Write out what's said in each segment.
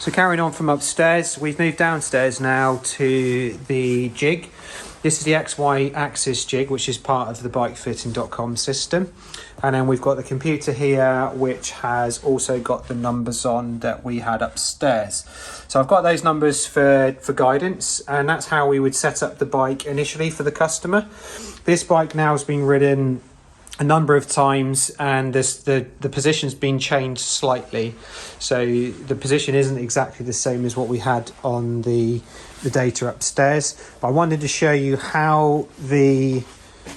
So carrying on from upstairs, we've moved downstairs now to the jig. This is the XY axis jig, which is part of the bikefitting.com system. And then we've got the computer here, which has also got the numbers on that we had upstairs. So I've got those numbers for guidance, and that's how we would set up the bike initially for the customer. This bike now has been ridden a number of times, and the position's been changed slightly, so the position isn't exactly the same as what we had on the data upstairs. But I wanted to show you how the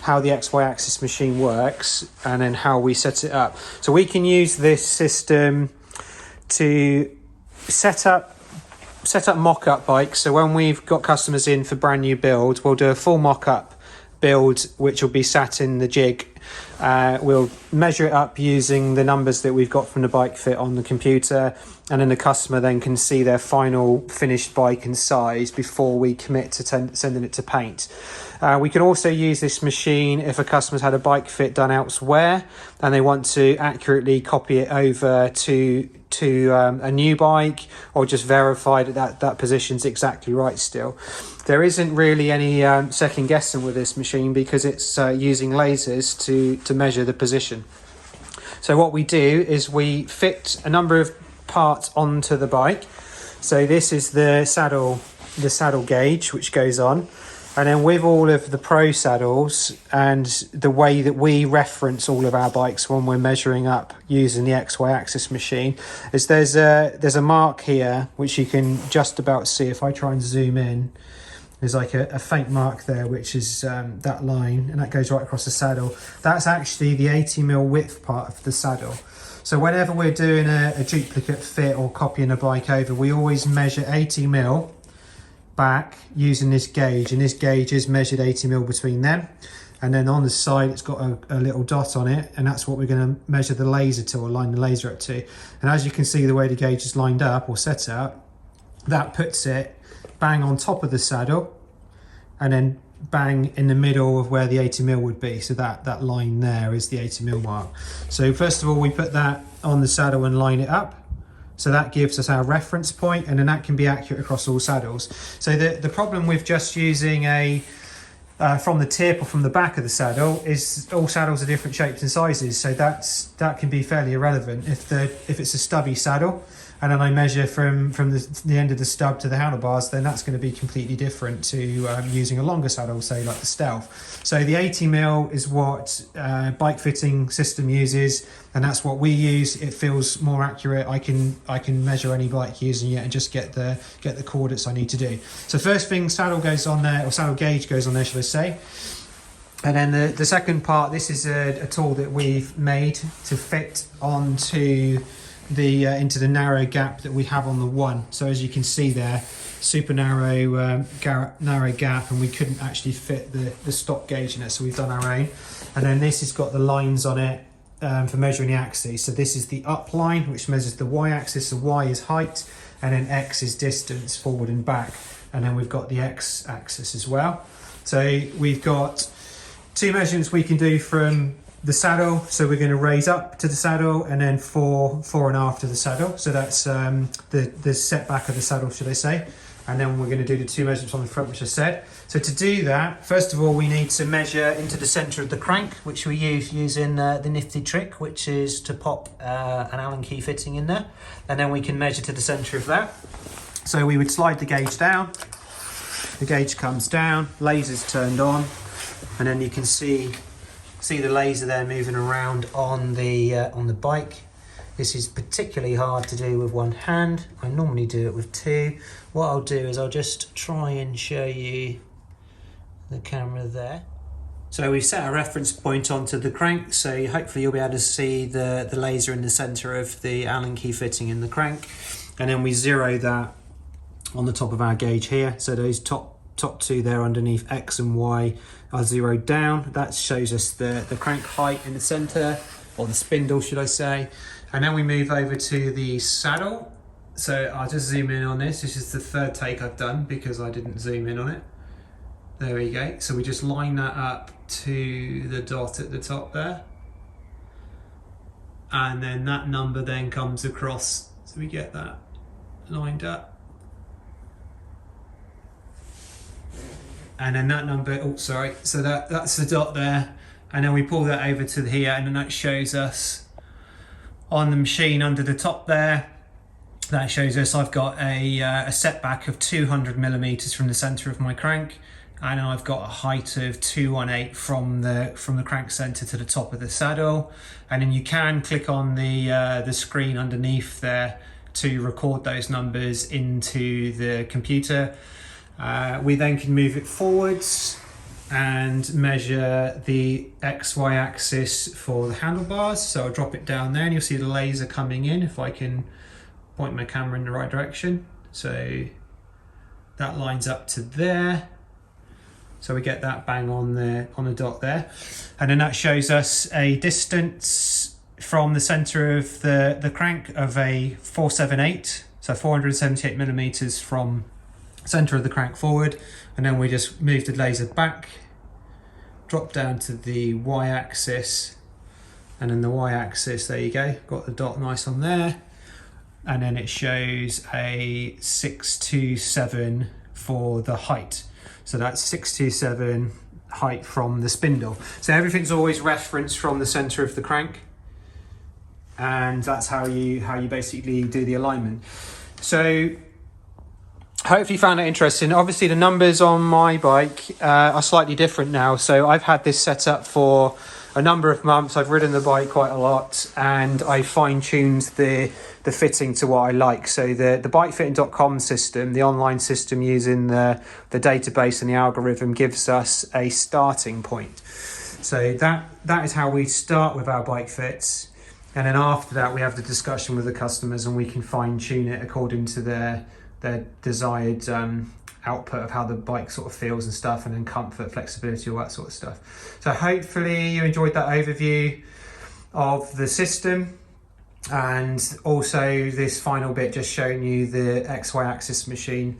XY axis machine works and then how we set it up. So we can use this system to set up mock-up bikes. So when we've got customers in for brand new builds, we'll do a full mock-up build which will be sat in the jig. We'll measure it up using the numbers that we've got from the bike fit on the computer, and then the customer then can see their final finished bike and size before we commit to sending it to paint. We can also use this machine if a customer's had a bike fit done elsewhere and they want to accurately copy it over to a new bike, or just verify that position's exactly right still. There isn't really any second guessing with this machine because it's using lasers to measure the position. So what we do is we fit a number of parts onto the bike. So this is the saddle gauge which goes on. And then with all of the pro saddles and the way that we reference all of our bikes when we're measuring up using the XY axis machine, is there's a mark here which you can just about see. If I try and zoom in, there's like a faint mark there, which is that line, and that goes right across the saddle. That's actually the 80mm width part of the saddle. So whenever we're doing a duplicate fit or copying a bike over, we always measure 80mm back using this gauge, and this gauge is measured 80mm between them, and then on the side it's got a little dot on it, and that's what we're going to measure the laser to, or line the laser up to. And as you can see, the way the gauge is lined up or set up, that puts it bang on top of the saddle and then bang in the middle of where the 80mm would be. So that line there is the 80mm mark. So first of all, we put that on the saddle and line it up. So that gives us our reference point, and then that can be accurate across all saddles. So the problem with just using from the tip or from the back of the saddle is all saddles are different shapes and sizes. So that can be fairly irrelevant. If it's a stubby saddle, and then I measure from the end of the stub to the handlebars, then that's going to be completely different to using a longer saddle, say like the Stealth. So the 80mm is what bike fitting system uses, and that's what we use. It feels more accurate. I can measure any bike using it and just get the coordinates I need to do. So first thing, saddle goes on there, or saddle gauge goes on there, should I say. And then the second part, this is a tool that we've made to fit onto into the narrow gap that we have on the one. So as you can see there, super narrow gap, and we couldn't actually fit the stock gauge in it, so we've done our own. And then this has got the lines on it for measuring the axes. So this is the up line, which measures the Y axis. So Y is height, and then X is distance forward and back, and then we've got the X axis as well. So we've got two measurements we can do from the saddle. So we're going to raise up to the saddle, and then fore and after the saddle. So that's the setback of the saddle, should I say. And then we're going to do the two measurements on the front, which I said. So to do that, first of all, we need to measure into the centre of the crank, which we use using the nifty trick, which is to pop an Allen key fitting in there. And then we can measure to the centre of that. So we would slide the gauge down. The gauge comes down, laser's turned on, and then you can see the laser there moving around on the bike. This is particularly hard to do with one hand. I normally do it with two. What I'll do is I'll just try and show you the camera there. So we've set a reference point onto the crank, so hopefully you'll be able to see the laser in the centre of the Allen key fitting in the crank. And then we zero that on the top of our gauge here. So those top two there underneath X and Y are zeroed down. That shows us the crank height in the centre, or the spindle, should I say. And then we move over to the saddle. So I'll just zoom in on this. This is the third take I've done because I didn't zoom in on it. There we go. So we just line that up to the dot at the top there. And then that number then comes across. So we get that lined up. And then that number, oh sorry, so that's the dot there. And then we pull that over to here, and then that shows us on the machine under the top there, that shows us I've got a setback of 200 millimeters from the center of my crank, and I've got a height of 218 from the crank center to the top of the saddle. And then you can click on the screen underneath there to record those numbers into the computer. We then can move it forwards and measure the XY axis for the handlebars. So I'll drop it down there and you'll see the laser coming in if I can point my camera in the right direction. So that lines up to there. So we get that bang on the dot there. And then that shows us a distance from the center of the crank of a 478. So 478 millimeters from center of the crank forward. And then we just move the laser back, drop down to the y-axis, and then the y-axis, there you go, got the dot nice on there. And then it shows a 627 for the height. So that's 627 height from the spindle. So everything's always referenced from the center of the crank. And that's how you basically do the alignment. So hopefully you found it interesting. Obviously the numbers on my bike are slightly different now. So I've had this set up for a number of months. I've ridden the bike quite a lot, and I fine-tuned the fitting to what I like. So the Bikefitting.com system, the online system using the database and the algorithm, gives us a starting point. So that is how we start with our bike fits. And then after that, we have the discussion with the customers, and we can fine-tune it according to their desired output of how the bike sort of feels and stuff, and then comfort, flexibility, all that sort of stuff. So hopefully you enjoyed that overview of the system, and also this final bit just showing you the XY axis machine.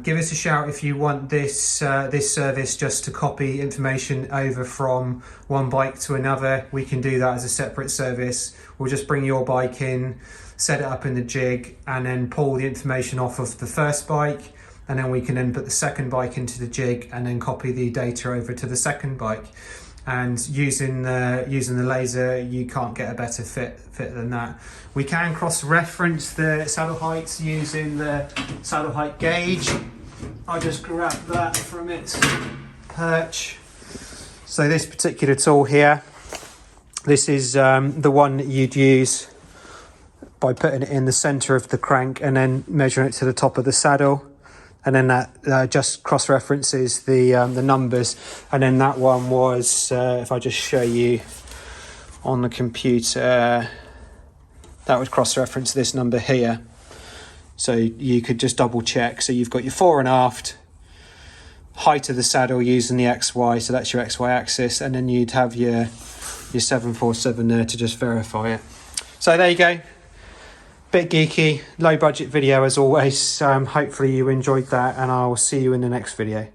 Give us a shout if you want this service just to copy information over from one bike to another. We can do that as a separate service. We'll just bring your bike in, set it up in the jig, and then pull the information off of the first bike, and then we can then put the second bike into the jig and then copy the data over to the second bike. And using the laser, you can't get a better fit than that. We can cross-reference the saddle heights using the saddle height gauge. I'll just grab that from its perch. So this particular tool here, this is the one that you'd use by putting it in the center of the crank and then measuring it to the top of the saddle. And then that just cross-references the numbers. And then that one was, if I just show you on the computer, that would cross-reference this number here. So you could just double check. So you've got your fore and aft, height of the saddle using the XY, so that's your XY axis, and then you'd have your 747 there to just verify it. So there you go. Bit geeky, low budget video as always. Hopefully you enjoyed that, and I'll see you in the next video.